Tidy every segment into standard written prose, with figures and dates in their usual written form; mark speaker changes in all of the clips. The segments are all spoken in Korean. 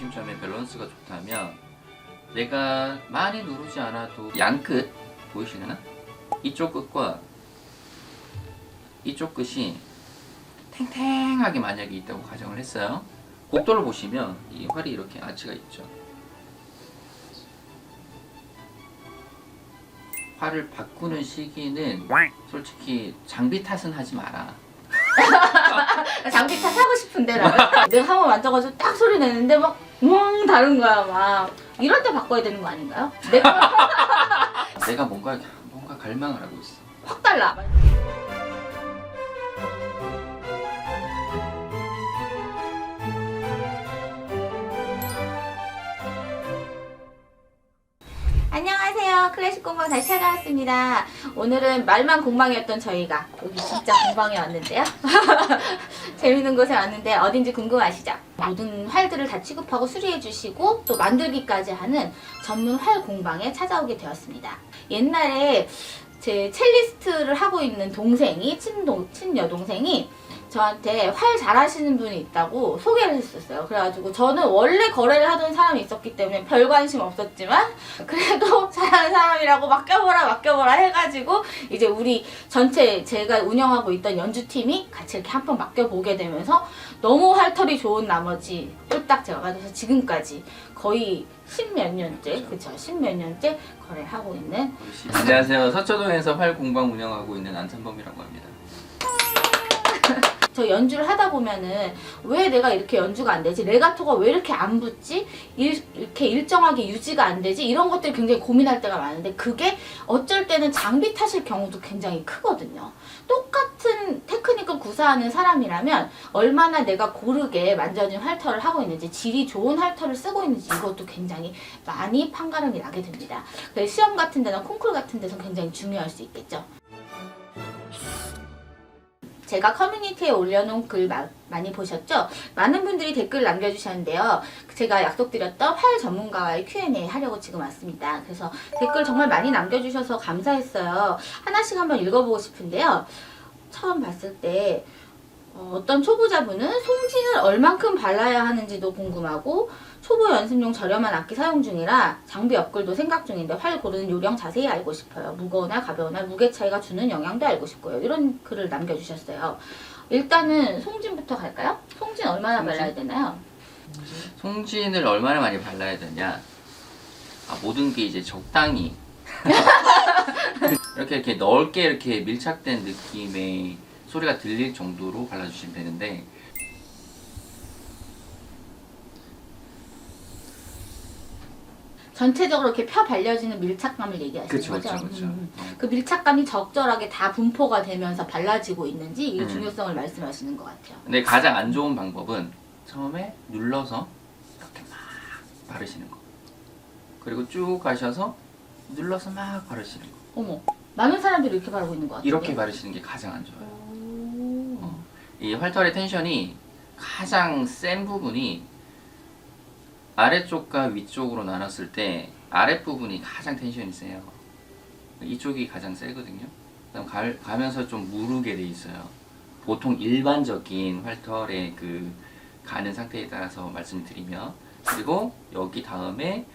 Speaker 1: 중심점의 밸런스가 좋다면 내가 많이 누르지 않아도 양끝 보이시려나? 이쪽 끝과 이쪽 끝이 탱탱하게 만약에 있다고 가정을 했어요. 곡도를 보시면 이 활이 이렇게 아치가 있죠. 활을 바꾸는 시기는 솔직히 장비 탓은 하지 마라.
Speaker 2: 장비 탓하고 싶은데 나는 내가 한번 만져가지고 딱 소리 내는데 막 다른 거야 막. 이럴 때 바꿔야 되는 거 아닌가요?
Speaker 1: 내가 뭔가 갈망을 하고 있어.
Speaker 2: 확 달라. 안녕하세요. 클래식 공방 다시 찾아왔습니다. 오늘은 말만 공방이었던 저희가 여기 진짜 공방에 왔는데요. 재밌는 곳에 왔는데 어딘지 궁금하시죠? 모든 활들을 다 취급하고 수리해 주시고 또 만들기까지 하는 전문 활 공방에 찾아오게 되었습니다. 옛날에 제 첼리스트를 하고 있는 동생이 친여동생이 저한테 활 잘하시는 분이 있다고 소개를 했었어요. 그래가지고 저는 원래 거래를 하던 사람이 있었기 때문에 별 관심 없었지만 그래도 잘하는 사람이라고 맡겨보라 해가지고 이제 우리 전체 제가 운영하고 있던 연주팀이 같이 이렇게 한번 맡겨보게 되면서 너무 활털이 좋은 나머지 쫄딱 제가 가져서 지금까지 거의 십몇 년째, 그쵸? 십몇 년째 거래하고 있는.
Speaker 1: 안녕하세요. 서초동에서 활 공방 운영하고 있는 안찬범이라고 합니다.
Speaker 2: 저 연주를 하다 보면은 왜 내가 이렇게 연주가 안 되지? 레가토가 왜 이렇게 안 붙지? 이렇게 일정하게 유지가 안 되지? 이런 것들 굉장히 고민할 때가 많은데 그게 어쩔 때는 장비 탓일 경우도 굉장히 크거든요. 똑같은 테크닉을 구사하는 사람이라면 얼마나 내가 고르게 만져진 활터를 하고 있는지 질이 좋은 활터를 쓰고 있는지 이것도 굉장히 많이 판가름이 나게 됩니다. 그래서 시험 같은 데나 콩쿨 같은 데서 굉장히 중요할 수 있겠죠. 제가 커뮤니티에 올려놓은 글 많이 보셨죠? 많은 분들이 댓글 남겨주셨는데요. 제가 약속드렸던 활 전문가와의 Q&A 하려고 지금 왔습니다. 그래서 댓글 정말 많이 남겨주셔서 감사했어요. 하나씩 한번 읽어보고 싶은데요. 처음 봤을 때 어떤 초보자분은 송진을 얼만큼 발라야 하는지도 궁금하고 초보 연습용 저렴한 악기 사용 중이라 장비 업글도 생각 중인데 활 고르는 요령 자세히 알고 싶어요. 무거우나 가벼우나 무게 차이가 주는 영향도 알고 싶고요. 이런 글을 남겨주셨어요. 일단은 송진부터 갈까요? 송진 얼마나 발라야 되나요?
Speaker 1: 송진을 얼마나 많이 발라야 되냐? 모든 게 이제 적당히 이렇게 넓게 이렇게 밀착된 느낌의 소리가 들릴 정도로 발라주시면 되는데
Speaker 2: 전체적으로 이렇게 펴 발려지는 밀착감을 얘기하시는 거죠?
Speaker 1: 그렇죠.
Speaker 2: 그 밀착감이 적절하게 다 분포가 되면서 발라지고 있는지 이
Speaker 1: 음.
Speaker 2: 중요성을 말씀하시는 것 같아요.
Speaker 1: 근데 가장 안 좋은 방법은 처음에 눌러서 이렇게 막 바르시는 거. 그리고 쭉 가셔서 눌러서 막 바르시는 거.
Speaker 2: 어머, 많은 사람들이 이렇게 바르고 있는 것 같아요.
Speaker 1: 이렇게 바르시는 게 가장 안 좋아요. 이 활털의 텐션이 가장 센 부분이 아래쪽과 위쪽으로 나눴을 때 아랫부분이 가장 텐션이 세요. 이쪽이 가장 세거든요. 그다음 가면서 좀 무르게 돼 있어요. 보통 일반적인 활털의 그 가는 상태에 따라서 말씀드리면, 그리고 여기 다음에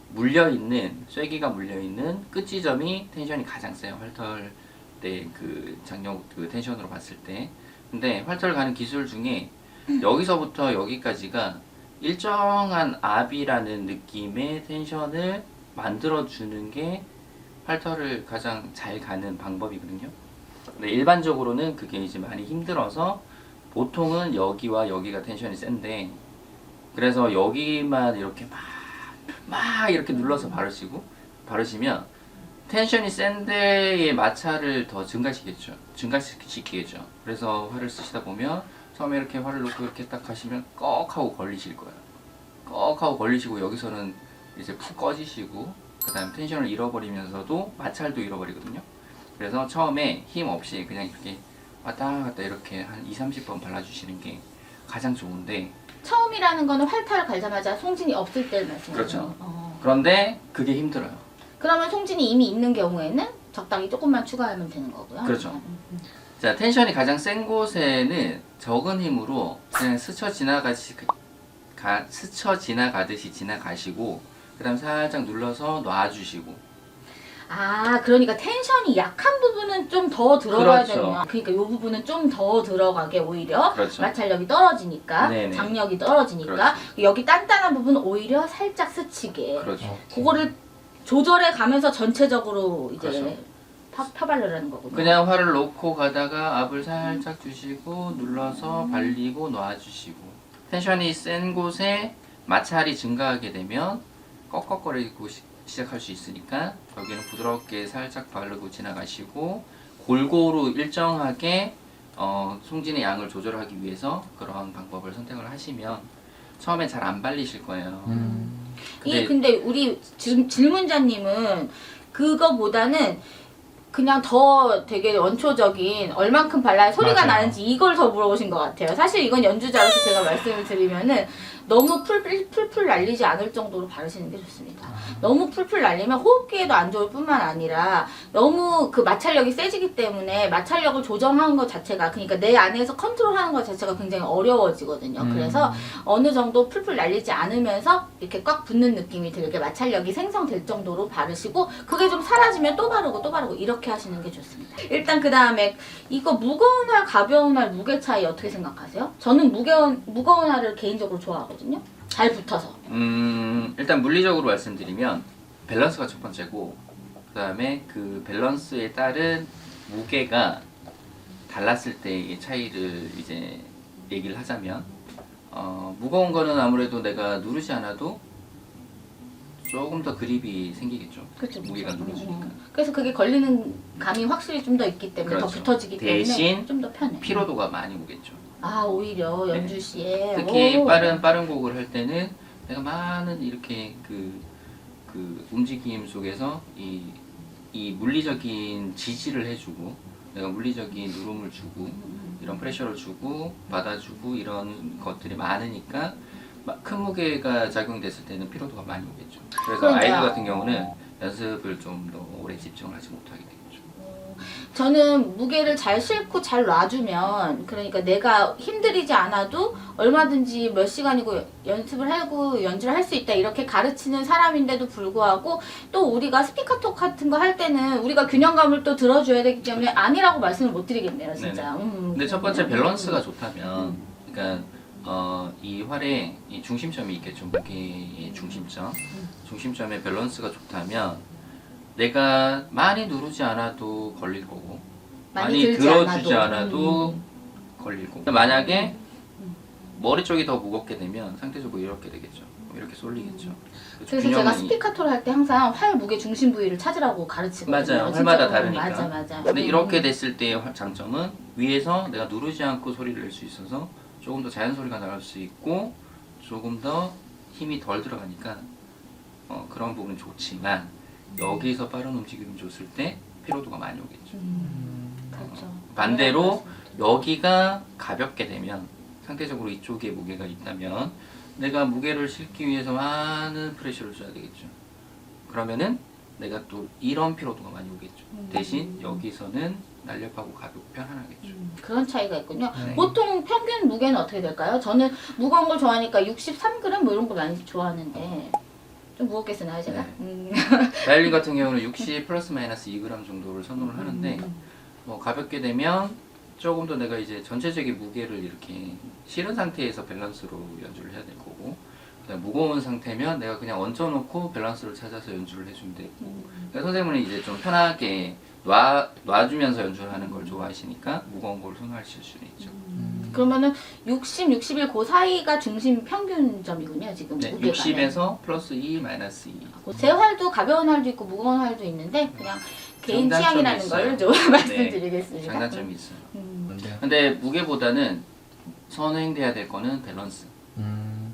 Speaker 1: 물려있는 쐐기가 물려있는 끝 지점이 텐션이 가장 세요. 활털 때 그 장력 그 텐션으로 봤을 때. 근데 활털 가는 기술 중에 여기서부터 여기까지가 일정한 압이라는 느낌의 텐션을 만들어주는 게 활털을 가장 잘 가는 방법이거든요. 근데 일반적으로는 그게 이제 많이 힘들어서 보통은 여기와 여기가 텐션이 센데, 그래서 여기만 이렇게 막 이렇게 눌러서 바르시면 텐션이 센 데의 마찰을 더 증가시키겠죠. 그래서 활을 쓰시다 보면 처음에 이렇게 활을 놓고 이렇게 딱 하시면 꺽 하고 걸리실 거예요. 꺽 하고 걸리시고 여기서는 이제 푹 꺼지시고 그 다음 텐션을 잃어버리면서도 마찰도 잃어버리거든요. 그래서 처음에 힘 없이 그냥 이렇게 왔다 갔다 이렇게 한 20-30번 발라주시는 게 가장 좋은데,
Speaker 2: 처음이라는 거는 활털 갈자마자 송진이 없을 때를 말씀하시는
Speaker 1: 그렇죠.
Speaker 2: 거죠.
Speaker 1: 그런데 그게 힘들어요.
Speaker 2: 그러면 송진이 이미 있는 경우에는 적당히 조금만 추가하면 되는 거고요.
Speaker 1: 그렇죠. 자, 텐션이 가장 센 곳에는 적은 힘으로 그냥 스쳐 스쳐 지나가듯이 지나가시고 그다음 살짝 눌러서 놔주시고.
Speaker 2: 아, 그러니까 텐션이 약한 부분은 좀 더 들어가야
Speaker 1: 그렇죠.
Speaker 2: 되네요. 그러니까 이 부분은 좀 더 들어가게 오히려
Speaker 1: 그렇죠.
Speaker 2: 마찰력이 떨어지니까,
Speaker 1: 네네.
Speaker 2: 장력이 떨어지니까
Speaker 1: 그렇죠.
Speaker 2: 여기 단단한 부분은 오히려 살짝 스치게.
Speaker 1: 그렇죠.
Speaker 2: 그거를 조절해 가면서 전체적으로 이제
Speaker 1: 그렇죠.
Speaker 2: 펴바르라는 거군요.
Speaker 1: 그냥 활을 놓고 가다가 압을 살짝 주시고 눌러서 발리고 놔주시고. 텐션이 센 곳에 마찰이 증가하게 되면 꺽꺽거리고 시작할 수 있으니까 여기는 부드럽게 살짝 바르고 지나가시고 골고루 일정하게 송진의 양을 조절하기 위해서 그런 방법을 선택을 하시면 처음에 잘 안 발리실 거예요.
Speaker 2: 근데 우리 지금 질문자님은 그거보다는 그냥 더 되게 원초적인 얼만큼 발라야 소리가
Speaker 3: 맞아요.
Speaker 2: 나는지 이걸 더 물어보신 것 같아요. 사실 이건 연주자로서 제가 말씀을 드리면은 너무 풀풀 날리지 않을 정도로 바르시는 게 좋습니다. 너무 풀풀 날리면 호흡기에도 안 좋을 뿐만 아니라 너무 그 마찰력이 세지기 때문에 마찰력을 조정하는 것 자체가, 그러니까 내 안에서 컨트롤하는 것 자체가 굉장히 어려워지거든요. 그래서 어느 정도 풀풀 날리지 않으면서 이렇게 꽉 붙는 느낌이 들게 마찰력이 생성될 정도로 바르시고, 그게 좀 사라지면 또 바르고 또 바르고 이렇게 하시는 게 좋습니다. 일단 그 다음에 이거 무거운 활, 가벼운 활 무게 차이 어떻게 생각하세요? 저는 무거운 활을 개인적으로 좋아하거든요. 잘 붙어서.
Speaker 1: 일단 물리적으로 말씀드리면 밸런스가 첫 번째고 그 다음에 그 밸런스에 따른 무게가 달랐을 때의 차이를 이제 얘기를 하자면 무거운 거는 아무래도 내가 누르지 않아도 조금 더 그립이 생기겠죠.
Speaker 2: 그렇죠.
Speaker 1: 무게가 눌러주니까.
Speaker 2: 그래서 그게 걸리는 감이 확실히 좀 더 있기 때문에 더
Speaker 1: 그렇죠.
Speaker 2: 붙어지기 때문에
Speaker 1: 대신
Speaker 2: 좀 더 편해.
Speaker 1: 피로도가 많이 오겠죠.
Speaker 2: 아, 오히려 연주 시에
Speaker 1: 특히
Speaker 2: 오.
Speaker 1: 빠른 곡을 할 때는 내가 많은 이렇게 그 움직임 속에서 이 물리적인 지지를 해주고 내가 물리적인 누름을 주고 이런 프레셔를 주고 받아주고 이런 것들이 많으니까 큰 무게가 작용됐을 때는 피로도가 많이 오겠죠. 그래서
Speaker 2: 그러니까.
Speaker 1: 아이들 같은 경우는 연습을 좀 더 오래 집중을 하지 못하게 되겠죠.
Speaker 2: 저는 무게를 잘 싣고 잘 놔주면, 그러니까 내가 힘들이지 않아도 얼마든지 몇 시간이고 연습을 하고 연주를 할 수 있다 이렇게 가르치는 사람인데도 불구하고 또 우리가 스피커톡 같은 거 할 때는 우리가 균형감을 또 들어줘야 되기 때문에 아니라고 말씀을 못 드리겠네요, 진짜.
Speaker 1: 근데 첫 번째 밸런스가 좋다면, 그러니까 이 활의 이 중심점이 있겠죠. 무게의 중심점의 밸런스가 좋다면 내가 많이 누르지 않아도 걸릴 거고 많이
Speaker 2: 들지
Speaker 1: 들어주지 않아도 걸릴 거고. 만약에 머리 쪽이 더 무겁게 되면 상대적으로 이렇게 되겠죠. 이렇게 쏠리겠죠.
Speaker 2: 그래서 제가 스피카토를 할 때 항상 활 무게 중심 부위를 찾으라고 가르치거든요.
Speaker 1: 맞아요. 활마다
Speaker 2: 진짜로.
Speaker 1: 다르니까.
Speaker 2: 맞아.
Speaker 1: 근데 이렇게 됐을 때의 장점은 위에서 내가 누르지 않고 소리를 낼 수 있어서 조금 더 자연 소리가 나올 수 있고 조금 더 힘이 덜 들어가니까 그런 부분은 좋지만 여기서 빠른 움직임을 줬을 때 피로도가 많이 오겠죠.
Speaker 2: 그렇죠.
Speaker 1: 반대로 여기가 가볍게 되면 상대적으로 이쪽에 무게가 있다면 내가 무게를 실기 위해서 많은 프레셔를 줘야 되겠죠. 그러면은 내가 또 이런 피로도가 많이 오겠죠. 대신 여기서는 날렵하고 가볍고 편안하겠죠.
Speaker 2: 그런 차이가 있군요.
Speaker 1: 네.
Speaker 2: 보통 평균 무게는 어떻게 될까요? 저는 무거운 걸 좋아하니까 63g 뭐 이런 거 많이 좋아하는데 좀 무겁게 쓰나요, 제가?
Speaker 1: 네. 바이올린 같은 경우는 60 플러스 마이너스 2g 정도를 선호를 하는데 뭐 가볍게 되면 조금 더 내가 이제 전체적인 무게를 이렇게 실은 상태에서 밸런스로 연주를 해야 될 거고, 그다음 무거운 상태면 내가 그냥 얹어놓고 밸런스를 찾아서 연주를 해주면 되고, 그러니까 선생님은 이제 좀 편하게 놔주면서 연주를 하는 걸 좋아하시니까 무거운 걸 선호하실 수는 있죠.
Speaker 2: 그러면은 60, 61 그 사이가 중심 평균점이군요, 지금
Speaker 1: 네,
Speaker 2: 무게가.
Speaker 1: 60에서 플러스 2, 마이너스 2.
Speaker 2: 제 활도 가벼운 활도 있고 무거운 활도 있는데 그냥 개인
Speaker 1: 장단점이
Speaker 2: 취향이라는
Speaker 1: 있어요.
Speaker 2: 걸 좀 말씀드리겠습니다.
Speaker 1: 장단점이 있어요.
Speaker 3: 뭔데요?
Speaker 1: 근데 무게보다는 선행돼야 될 거는 밸런스.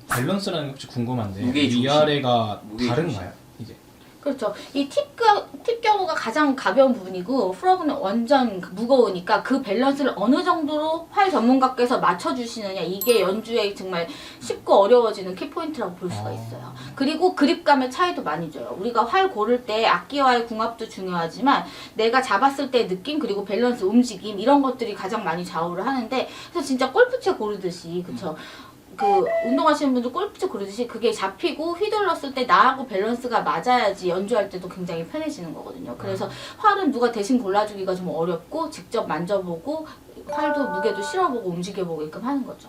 Speaker 3: 밸런스라는 게 혹시 궁금한데
Speaker 1: 무게 중심.
Speaker 3: 위아래가
Speaker 1: 무게
Speaker 3: 다른가요? 이게
Speaker 2: 그렇죠. 이 팁 경우가 가장 가벼운 부분이고 프로그는 완전 무거우니까 그 밸런스를 어느 정도로 활 전문가께서 맞춰주시느냐, 이게 연주에 정말 쉽고 어려워지는 키포인트라고 볼 수가 있어요. 그리고 그립감의 차이도 많이 줘요. 우리가 활 고를 때 악기와의 궁합도 중요하지만 내가 잡았을 때 느낌, 그리고 밸런스, 움직임 이런 것들이 가장 많이 좌우를 하는데, 그래서 진짜 골프채 고르듯이 그쵸? 그 운동하시는 분들 골프채 그러듯이 그게 잡히고 휘둘렀을 때 나하고 밸런스가 맞아야지 연주할 때도 굉장히 편해지는 거거든요. 그래서 활은 누가 대신 골라주기가 좀 어렵고 직접 만져보고 활도 무게도 실어보고 움직여보게끔 하는 거죠.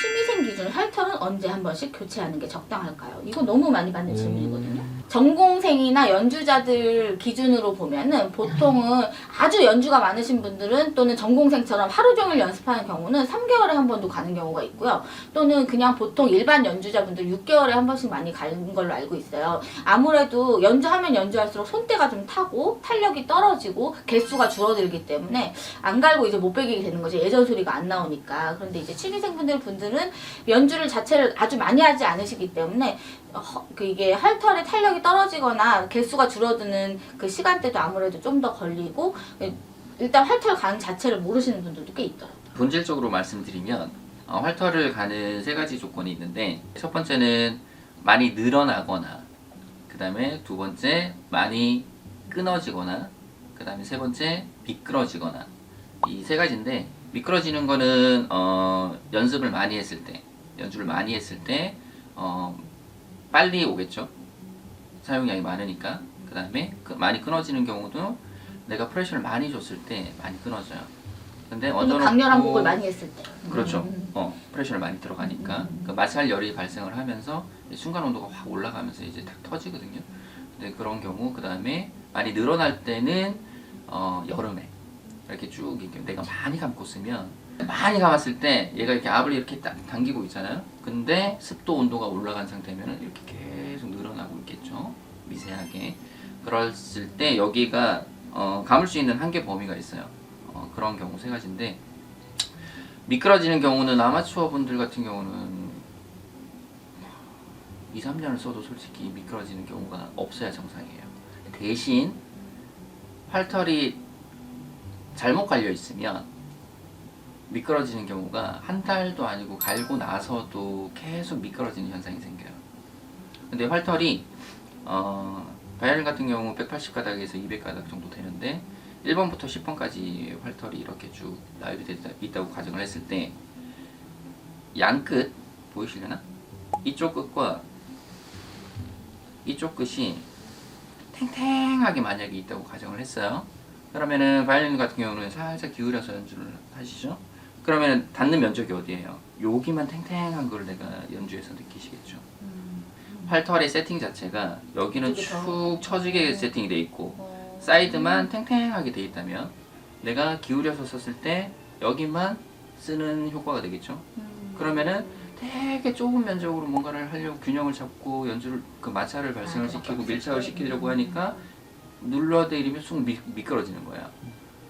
Speaker 2: 취미생 기준 활털은 언제 한 번씩 교체하는 게 적당할까요? 이거 너무 많이 받는 질문이거든요. 전공생이나 연주자들 기준으로 보면은 보통은 아주 연주가 많으신 분들은 또는 전공생처럼 하루 종일 연습하는 경우는 3개월에 한 번도 가는 경우가 있고요. 또는 그냥 보통 일반 연주자분들 6개월에 한 번씩 많이 가는 걸로 알고 있어요. 아무래도 연주하면 연주할수록 손때가 좀 타고 탄력이 떨어지고 개수가 줄어들기 때문에 안 갈고 이제 못 배기게 되는 거죠. 예전 소리가 안 나오니까. 그런데 이제 취미생분들은 연주를 자체를 아주 많이 하지 않으시기 때문에 이게 활털의 탄력이 떨어지거나 개수가 줄어드는 그 시간대도 아무래도 좀 더 걸리고 일단 활털 가는 자체를 모르시는 분들도 꽤 있더라고요.
Speaker 1: 본질적으로 말씀드리면 활터를 가는 세 가지 조건이 있는데 첫 번째는 많이 늘어나거나 그 다음에 두 번째 많이 끊어지거나 그 다음에 세 번째 미끄러지거나 이 세 가지인데 미끄러지는 거는 연습을 많이 했을 때 연주를 많이 했을 때 빨리 오겠죠. 사용량이 많으니까. 그 다음에 많이 끊어지는 경우도 내가 프레셔를 많이 줬을 때 많이 끊어져요. 근데
Speaker 2: 강렬한 곡을 많이 했을 때.
Speaker 1: 그렇죠. 프레셔를 많이 들어가니까 그 마찰열이 발생을 하면서 순간 온도가 확 올라가면서 이제 탁 터지거든요. 근데 그런 경우 그 다음에 많이 늘어날 때는 여름에 이렇게 쭉 이렇게 내가 많이 감고 쓰면 많이 감았을 때 얘가 이렇게 압을 이렇게 딱 당기고 있잖아요. 근데 습도 온도가 올라간 상태면 이렇게 계속 늘어나고 있겠죠. 미세하게. 그랬을 때 여기가 감을 수 있는 한계 범위가 있어요. 그런 경우 세 가지인데 미끄러지는 경우는 아마추어 분들 같은 경우는 2, 3년을 써도 솔직히 미끄러지는 경우가 없어야 정상이에요. 대신 활털이 잘못 갈려 있으면 미끄러지는 경우가 한 달도 아니고 갈고 나서도 계속 미끄러지는 현상이 생겨요. 근데 활털이 바이올린 같은 경우 180가닥에서 200가닥 정도 되는데 1번부터 10번까지 활털이 이렇게 쭉 나열이 있다고 가정을 했을 때 양끝 보이시려나? 이쪽 끝과 이쪽 끝이 탱탱하게 만약에 있다고 가정을 했어요. 그러면은 바이올린 같은 경우는 살짝 기울여서 연주를 하시죠. 그러면은 닿는 면적이 어디예요? 여기만 탱탱한 걸 내가 연주해서 느끼시겠죠. 활털의 세팅 자체가 여기는 축 처지게 세팅이 돼 있고 사이드만 탱탱하게 돼 있다면 내가 기울여서 썼을 때 여기만 쓰는 효과가 되겠죠. 그러면은 되게 좁은 면적으로 뭔가를 하려고 균형을 잡고 연주를 그 마찰을 발생을 시키고 밀착을 시키려고 하니까 눌러내리면 쑥 미끄러지는 거야.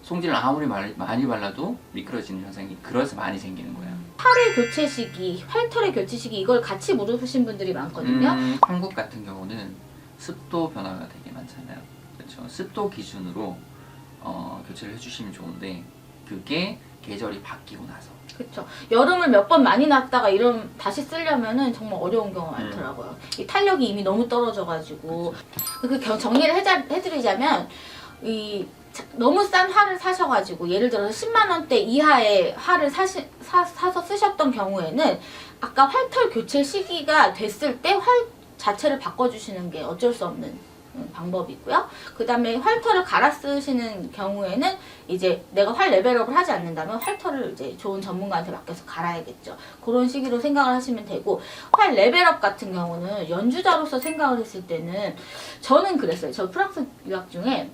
Speaker 1: 송진을 아무리 많이 발라도 미끄러지는 현상이 그래서 많이 생기는 거야.
Speaker 2: 팔의 교체 시기, 활털의 교체 시기 이걸 같이 물으신 분들이 많거든요.
Speaker 1: 한국 같은 경우는 습도 변화가 되게 많잖아요. 그렇죠. 습도 기준으로 교체를 해주시면 좋은데 그게 계절이 바뀌고 나서.
Speaker 2: 그렇죠. 여름을 몇 번 많이 났다가 이런 다시 쓰려면은 정말 어려운 경우가 많더라고요. 이 탄력이 이미 너무 떨어져가지고 그 정리를 해드리자면 너무 싼 활을 사셔가지고 예를 들어서 10만 원대 이하의 활을 사서 쓰셨던 경우에는 아까 활털 교체 시기가 됐을 때 활 자체를 바꿔주시는 게 어쩔 수 없는 방법이고요. 그 다음에 활털을 갈아 쓰시는 경우에는 이제 내가 활 레벨업을 하지 않는다면 활털을 이제 좋은 전문가한테 맡겨서 갈아야겠죠. 그런 식으로 생각을 하시면 되고 활 레벨업 같은 경우는 연주자로서 생각을 했을 때는 저는 그랬어요. 저 프랑스 유학 중에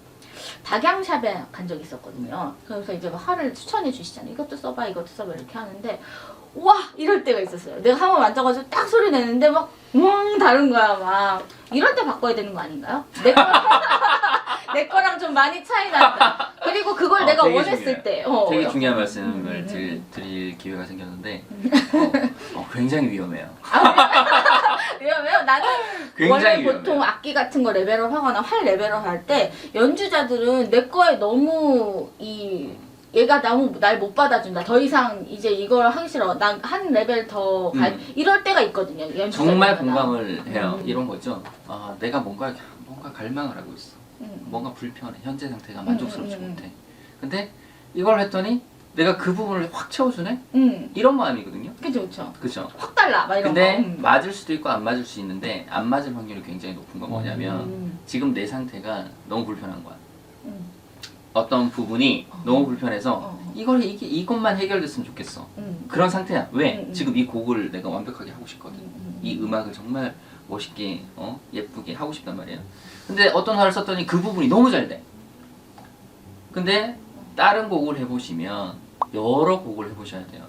Speaker 2: 박양샵에 간 적이 있었거든요. 그래서 이제 막 활을 추천해 주시잖아요. 이것도 써봐, 이것도 써봐 이렇게 하는데 와 이럴 때가 있었어요. 내가 한번 만져가지고 딱 소리 내는데 막 다른 거야 막. 이럴 때 바꿔야 되는 거 아닌가요? 내 거랑 좀 많이 차이 난다. 그리고 그걸 내가 원했을 때.
Speaker 1: 되게 중요한 말씀을 드릴 기회가 생겼는데 굉장히 위험해요.
Speaker 2: 위험해요? 나는 원래 보통 악기 같은 거 레벨업 하거나 활 레벨업 할 때 연주자들은 내 거에 너무 얘가 너무 날 못 받아준다. 더 이상 이제 이걸 하기 싫어. 난 한 레벨 더 이럴 때가 있거든요.
Speaker 1: 정말 공감을 해요. 이런 거죠. 내가 뭔가 갈망을 하고 있어. 뭔가 불편해. 현재 상태가 만족스럽지 못해. 근데 이걸 했더니 내가 그 부분을 확 채워주네?
Speaker 2: 음.
Speaker 1: 이런 마음이거든요.
Speaker 2: 그죠, 그죠.
Speaker 1: 그쵸?
Speaker 2: 확 달라, 막 이런
Speaker 1: 근데
Speaker 2: 거.
Speaker 1: 맞을 수도 있고 안 맞을 수 있는데 안 맞을 확률이 굉장히 높은 건 뭐냐면 지금 내 상태가 너무 불편한 거야.
Speaker 2: 음.
Speaker 1: 어떤 부분이 너무 불편해서
Speaker 2: 어.
Speaker 1: 이것만 해결됐으면 좋겠어. 그런 상태야. 왜? 지금 이 곡을 내가 완벽하게 하고 싶거든. 이 음악을 정말 멋있게 예쁘게 하고 싶단 말이야. 근데 어떤 화를 썼더니 그 부분이 너무 잘 돼. 근데 다른 곡을 해보시면 여러 곡을 해보셔야 돼요.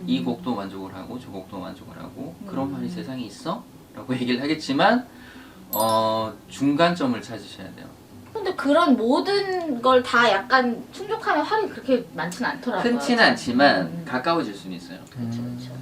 Speaker 1: 이 곡도 만족을 하고 저 곡도 만족을 하고 그런 말이 세상에 있어? 라고 얘기를 하겠지만 중간점을 찾으셔야 돼요.
Speaker 2: 근데 그런 모든 걸 다 약간 충족하는 활이 그렇게 많지는 않더라고요.
Speaker 1: 흔치는 않지만 가까워질 수는 있어요.
Speaker 2: 그렇죠, 그렇죠.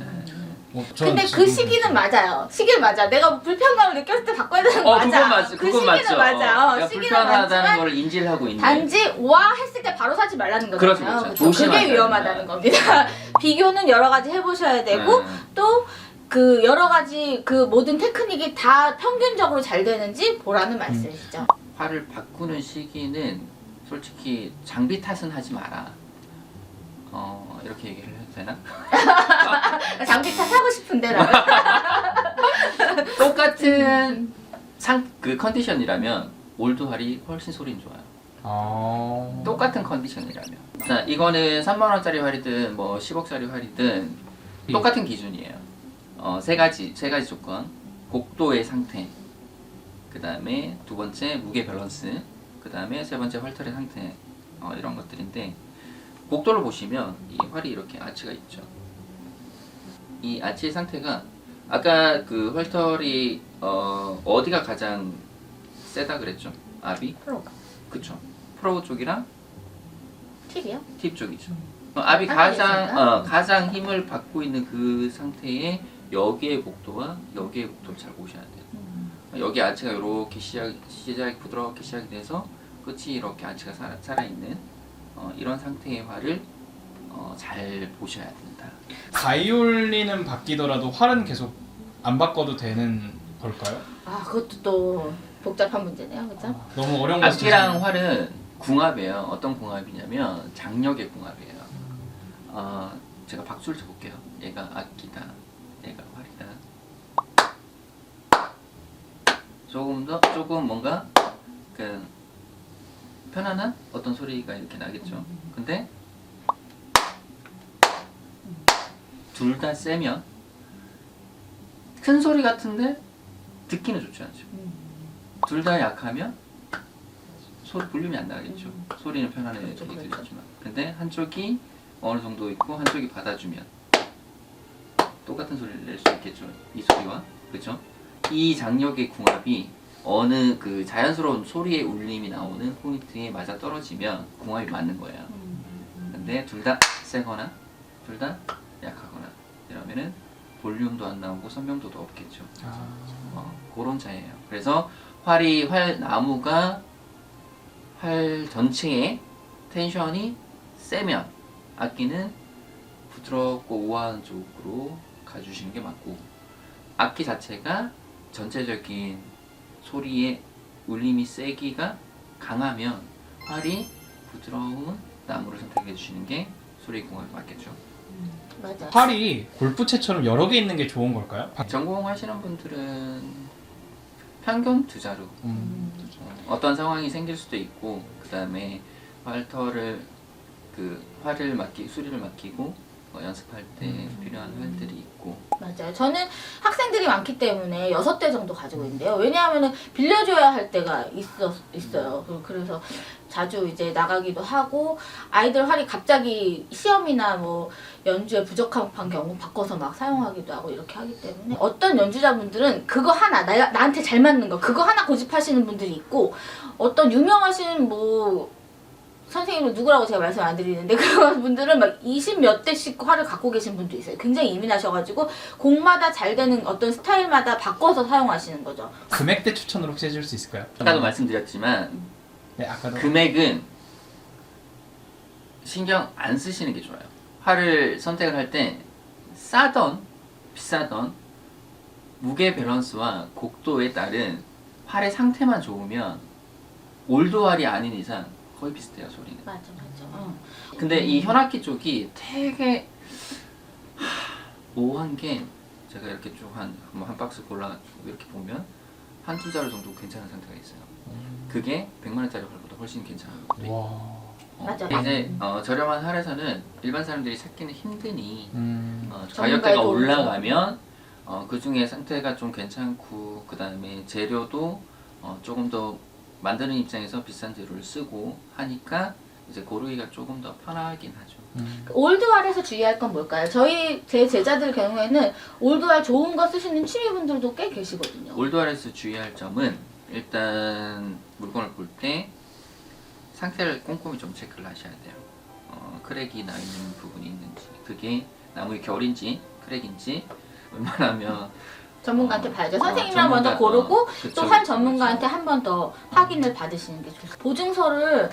Speaker 3: 저는
Speaker 2: 근데 그 시기는 맞아요. 시기는 맞아. 내가 불편감을 느꼈을 때 바꿔야 되는 거 맞아.
Speaker 1: 그건 맞죠.
Speaker 2: 그
Speaker 1: 그건
Speaker 2: 시기는
Speaker 1: 맞죠.
Speaker 2: 맞아.
Speaker 1: 내가
Speaker 2: 시기는
Speaker 1: 불편하다는
Speaker 2: 맞지만
Speaker 1: 걸 인지를 하고 있는데
Speaker 2: 단지 와 했을 때 바로 사지 말라는 거잖아요.
Speaker 1: 그렇죠, 그렇죠.
Speaker 2: 그쵸?
Speaker 1: 조심하셔야
Speaker 2: 그게 위험하다는 겁니다. 비교는 여러 가지 해보셔야 되고 또 그 여러 가지 그 모든 테크닉이 다 평균적으로 잘 되는지 보라는 말씀이시죠.
Speaker 1: 화를 바꾸는 시기는 솔직히 장비 탓은 하지 마라. 이렇게 얘기를 해도 되나?
Speaker 2: 장비 탓하고 싶은데 나는.
Speaker 1: 똑같은 그 컨디션이라면 올드활이 훨씬 소리는 좋아요. 똑같은 컨디션이라면. 자, 이거는 3만 원짜리 활이든 뭐 10억짜리 활이든 똑같은 기준이에요. 세 가지 조건. 곡도의 상태. 그 다음에 두 번째 무게 밸런스. 그 다음에 세 번째 활털의 상태. 이런 것들인데 곡도를 보시면 이 활이 이렇게 아치가 있죠. 이 아치의 상태가 아까 그 활털이 어디가 가장 세다 그랬죠? 압이?
Speaker 2: 프로가.
Speaker 1: 그쵸. 프로 쪽이랑
Speaker 2: 팁이요?
Speaker 1: 팁 쪽이죠. 압이 가장 힘을 받고 있는 그 상태에 여기의 곡도와 여기의 곡도를 잘 보셔야 돼요. 여기 아치가 이렇게 시작이 부드럽게 시작이 돼서 끝이 이렇게 아치가 살아있는 이런 상태의 활을 잘 보셔야 된다.
Speaker 3: 바이올린은 바뀌더라도 활은 계속 안 바꿔도 되는 걸까요?
Speaker 2: 아 그것도 또 복잡한 문제네요, 그렇죠?
Speaker 3: 너무 어려운 거
Speaker 1: 악기랑 활은 궁합이에요. 어떤 궁합이냐면 장력의 궁합이에요. 제가 박수를 쳐볼게요. 얘가 악기다, 얘가 활이다. 조금 뭔가 그 편안한 어떤 소리가 이렇게 나겠죠. 근데 둘 다 세면 큰 소리 같은데 듣기는 좋지 않죠. 둘 다 약하면 볼륨이 안 나겠죠. 소리는 편안하게 들리지만 근데 한쪽이 어느 정도 있고 한쪽이 받아주면 똑같은 소리를 낼 수 있겠죠. 이 소리와 그렇죠. 이 장력의 궁합이 어느 그 자연스러운 소리의 울림이 나오는 포인트에 맞아 떨어지면 궁합이 맞는 거예요. 근데 둘 다 세거나 둘 다 약하거나 이러면은 볼륨도 안 나오고 선명도도 없겠죠. 그런 차이예요. 그래서 나무가 활 전체의 텐션이 세면 악기는 부드럽고 우아한 쪽으로 가주시는 게 맞고 악기 자체가 전체적인 소리의 울림이 세기가 강하면 활이 부드러운 나무를 선택해 주시는 게 소리 궁합이 맞겠죠.
Speaker 2: 맞아.
Speaker 3: 활이 골프채처럼 여러 개 있는 게 좋은 걸까요?
Speaker 1: 전공하시는 분들은 평균 두 자루 어떤 상황이 생길 수도 있고 그 다음에 수리를 맡기고 연습할 때 필요한 활들이 있고
Speaker 2: 맞아요. 저는 학생들이 많기 때문에 6대 정도 가지고 있는데요. 왜냐하면 빌려줘야 할 때가 있어요. 그래서 자주 이제 나가기도 하고 아이들 활이 갑자기 시험이나 뭐 연주에 부적합한 경우 바꿔서 막 사용하기도 하고 이렇게 하기 때문에 어떤 연주자분들은 그거 하나 나한테 잘 맞는 거 그거 하나 고집하시는 분들이 있고 어떤 유명하신 뭐 선생님은 누구라고 제가 말씀 안 드리는데 그런 분들은 막 20몇 대씩 활을 갖고 계신 분도 있어요. 굉장히 예민하셔가지고 곡마다 잘 되는 어떤 스타일마다 바꿔서 사용하시는 거죠.
Speaker 3: 금액대 추천을 혹시 해줄 수 있을까요?
Speaker 1: 아까도 말씀드렸지만
Speaker 3: 네, 아까도
Speaker 1: 금액은 신경 안 쓰시는 게 좋아요. 활을 선택을 할 때 싸던 비싸던 무게 밸런스와 곡도에 따른 활의 상태만 좋으면 올드 활이 아닌 이상 거의 비슷해요 소리는.
Speaker 2: 맞아.
Speaker 1: 근데 이 현악기 쪽이 되게 모호한 게 제가 이렇게 쭉 한 박스 골라가지고 이렇게 보면 한두 달 정도 괜찮은 상태가 있어요. 그게 100만 원짜리 활보다 훨씬 괜찮은 거예요.
Speaker 3: 와.
Speaker 2: 맞아.
Speaker 1: 이제 저렴한 할에서는 일반 사람들이 찾기는 힘드니
Speaker 2: 전문가의
Speaker 1: 가격대가
Speaker 2: 도움을
Speaker 1: 올라가면 그 중에 상태가 좀 괜찮고 그 다음에 재료도 조금 더 만드는 입장에서 비싼 재료를 쓰고 하니까 이제 고르기가 조금 더 편하긴 하죠.
Speaker 2: 올드활에서 주의할 건 뭘까요? 제 제자들 경우에는 올드활 좋은 거 쓰시는 취미분들도 꽤 계시거든요.
Speaker 1: 올드할에서 주의할 점은 일단 물건을 볼 때 상태를 꼼꼼히 좀 체크를 하셔야 돼요. 크랙이 나 있는 부분이 있는지, 그게 나무의 결인지 크랙인지 웬만하면
Speaker 2: 전문가한테 봐야죠. 선생님이랑 먼저
Speaker 1: 전문가,
Speaker 2: 고르고
Speaker 1: 그쵸,
Speaker 2: 또 한
Speaker 1: 그쵸,
Speaker 2: 전문가한테
Speaker 1: 그쵸.
Speaker 2: 한 번 더 확인을 받으시는 게 좋습니다. 보증서를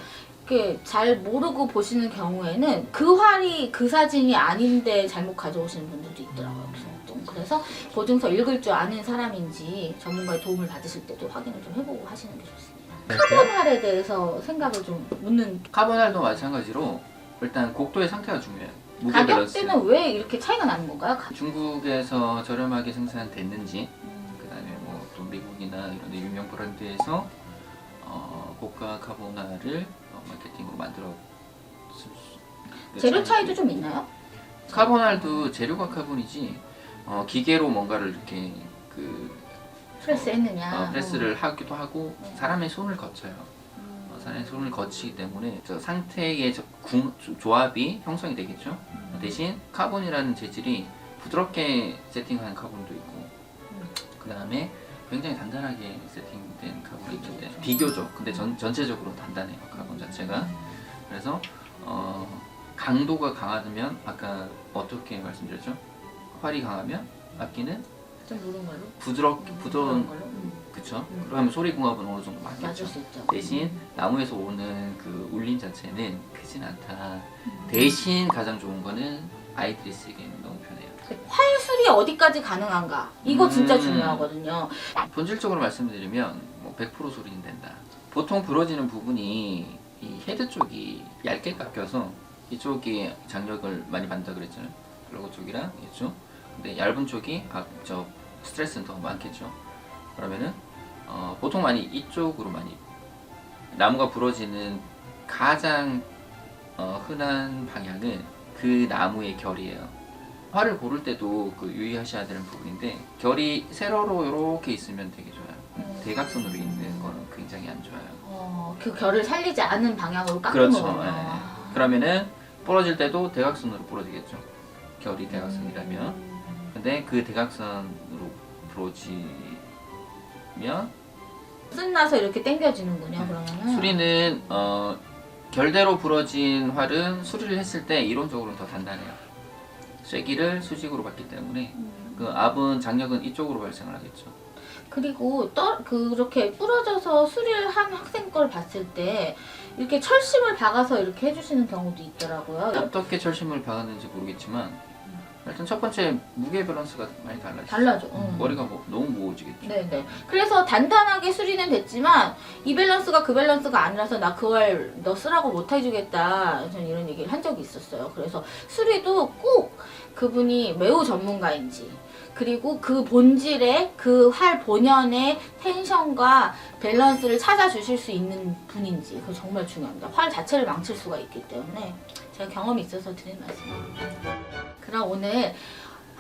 Speaker 2: 이렇게 잘 모르고 보시는 경우에는 그 활이 그 사진이 아닌데 잘못 가져오시는 분들도 있더라고요. 그래서 보증서 읽을 줄 아는 사람인지 전문가의 도움을 받으실 때도 확인을 좀 해보고 하시는 게 좋습니다. 카본 활에 대해서 생각을 좀 묻는
Speaker 1: 카본할도 마찬가지로 일단 곡도의 상태가 중요해요. 무게 밸런스.
Speaker 2: 가격대는 왜 이렇게 차이가 나는 건가요?
Speaker 1: 중국에서 저렴하게 생산됐는지, 그다음에 뭐 또 미국이나 이런 데 유명 브랜드에서 고가 카본화를 마케팅으로 만들어
Speaker 2: 재료 차이도 좀 있나요?
Speaker 1: 카본할도 재료가 카본이지 기계로 뭔가를 이렇게
Speaker 2: 프레스 했느냐?
Speaker 1: 프레스를 하기도 하고 사람의 손을 거쳐요. 사람의 손을 거치기 때문에 저 상태의 조합이 형성이 되겠죠. 대신 카본이라는 재질이 부드럽게 세팅한 카본도 있고 그 다음에 굉장히 단단하게 세팅된 카본이 있는데 비교적 근데 전체적으로 단단해요 카본 자체가. 그래서 강도가 강하면 아까 어떻게 말씀드렸죠? 활이 강하면 악기는
Speaker 2: 좀 무른 걸로?
Speaker 1: 부드러운
Speaker 2: 걸로?
Speaker 1: 그쵸? 그러면 소리 궁합은 어느 정도 맞겠죠.
Speaker 2: 맞을 수 있죠.
Speaker 1: 대신 나무에서 오는 그 울림 자체는 크진 않다. 대신 가장 좋은 거는 아이들이 쓰기에는 너무 편해요.
Speaker 2: 활술이 어디까지 가능한가? 이거 진짜 중요하거든요.
Speaker 1: 본질적으로 말씀드리면 뭐 100% 소리는 된다. 보통 부러지는 부분이 이 헤드 쪽이 얇게 깎여서 이쪽이 장력을 많이 받는다 그랬잖아요. 플러그 쪽이랑 이쪽. 근데 얇은 쪽이 저 스트레스는 더 많겠죠. 그러면은 보통 많이 이쪽으로 많이 나무가 부러지는 가장 흔한 방향은 그 나무의 결이에요. 활을 고를 때도 유의하셔야 되는 부분인데 결이 세로로 이렇게 있으면 되게 좋아요. 대각선으로 있는 거는 굉장히 안 좋아요.
Speaker 2: 그 결을 살리지 않은 방향으로 깎는
Speaker 1: 그렇죠.
Speaker 2: 거군요.
Speaker 1: 예. 그러면은 부러질 때도 대각선으로 부러지겠죠. 결이 대각선이라면. 근데 그 대각선으로 부러지면
Speaker 2: 끝나서 이렇게 당겨지는군요. 그러면은
Speaker 1: 수리는 결대로 부러진 활은 수리를 했을 때 이론적으로는 더 단단해요. 쐐기를 수직으로 받기 때문에 그 압은 장력은 이쪽으로 발생을 하겠죠.
Speaker 2: 그리고 그렇게 부러져서 수리를 한 학생 걸 봤을 때 이렇게 철심을 박아서 이렇게 해주시는 경우도 있더라고요.
Speaker 1: 어떻게 철심을 박았는지 모르겠지만 일단 첫 번째 무게 밸런스가 많이 달라지죠.
Speaker 2: 달라져.
Speaker 1: 머리가 너무 무거워지겠죠.
Speaker 2: 네네. 그래서 단단하게 수리는 됐지만 이 밸런스가 그 밸런스가 아니라서 나 그걸 너 쓰라고 못 해주겠다. 저는 이런 얘기를 한 적이 있었어요. 그래서 수리도 꼭 그분이 매우 전문가인지 그리고 그 본질의 그 활 본연의 텐션과 밸런스를 찾아주실 수 있는 분인지 그거 정말 중요합니다. 활 자체를 망칠 수가 있기 때문에 제가 경험이 있어서 드리는 말씀입니다. 그럼 오늘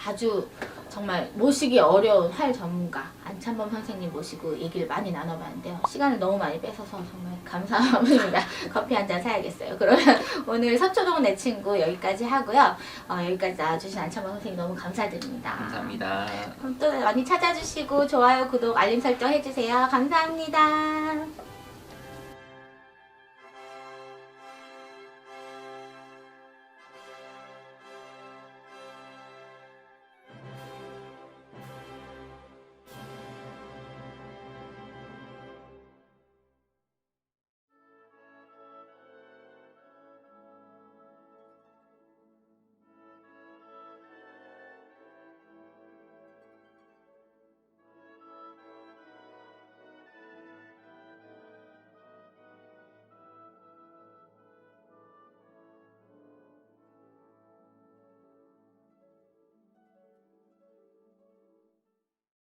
Speaker 2: 아주 정말 모시기 어려운 활 전문가 안찬범 선생님 모시고 얘기를 많이 나눠봤는데요. 시간을 너무 많이 뺏어서 정말 감사합니다. 커피 한 잔 사야겠어요. 그러면 오늘 서초동 내 친구 여기까지 하고요. 여기까지 나와주신 안찬범 선생님 너무 감사드립니다.
Speaker 1: 감사합니다.
Speaker 2: 그럼 또 많이 찾아주시고 좋아요, 구독, 알림 설정 해주세요. 감사합니다.